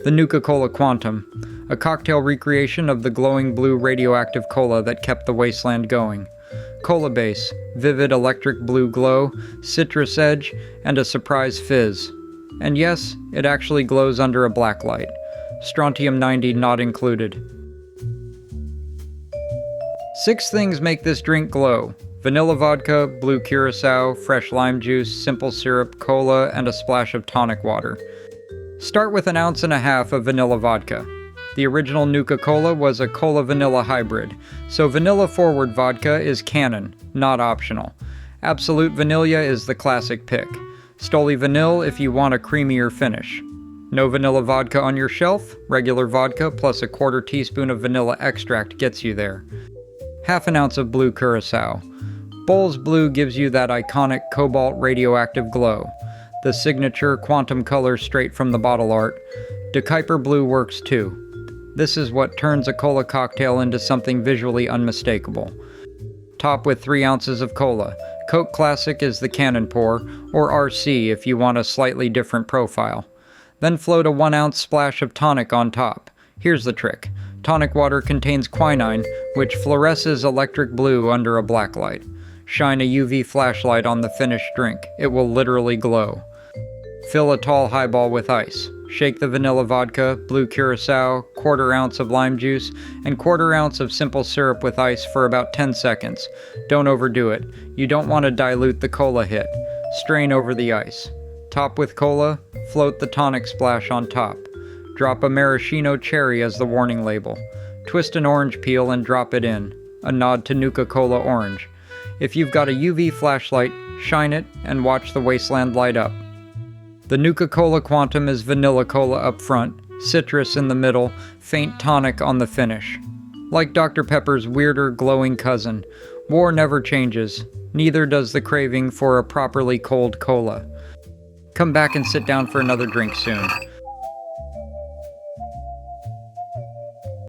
The Nuka Cola Quantum, a cocktail recreation of the glowing blue radioactive cola that kept the Wasteland going. Cola base, vivid electric blue glow, citrus edge, and a surprise fizz. And yes, it actually glows under a black light. Strontium-90 not included. 6 things make this drink glow. Vanilla vodka, blue curacao, fresh lime juice, simple syrup, cola, and a splash of tonic water. Start with 1.5 ounces of vanilla vodka. The original Nuka Cola was a cola-vanilla hybrid, so vanilla-forward vodka is canon, not optional. Absolute Vanilla is the classic pick. Stoli Vanille if you want a creamier finish. No vanilla vodka on your shelf? Regular vodka plus a 1/4 teaspoon of vanilla extract gets you there. 1/2 ounce of blue curacao. Bowls Blue gives you that iconic cobalt radioactive glow. The signature quantum color straight from the bottle art. De Kuyper Blue works too. This is what turns a cola cocktail into something visually unmistakable. Top with 3 ounces of cola. Coke Classic is the cannon pour, or RC if you want a slightly different profile. Then float a 1 ounce splash of tonic on top. Here's the trick. Tonic water contains quinine, which fluoresces electric blue under a black light. Shine a UV flashlight on the finished drink. It will literally glow. Fill a tall highball with ice. Shake the vanilla vodka, blue curacao, 1/4 ounce of lime juice, and 1/4 ounce of simple syrup with ice for about 10 seconds. Don't overdo it. You don't want to dilute the cola hit. Strain over the ice. Top with cola, float the tonic splash on top. Drop a maraschino cherry as the warning label. Twist an orange peel and drop it in. A nod to Nuka Cola Orange. If you've got a UV flashlight, shine it and watch the Wasteland light up. The Nuka Cola Quantum is vanilla cola up front, citrus in the middle, faint tonic on the finish. Like Dr. Pepper's weirder, glowing cousin, war never changes. Neither does the craving for a properly cold cola. Come back and sit down for another drink soon.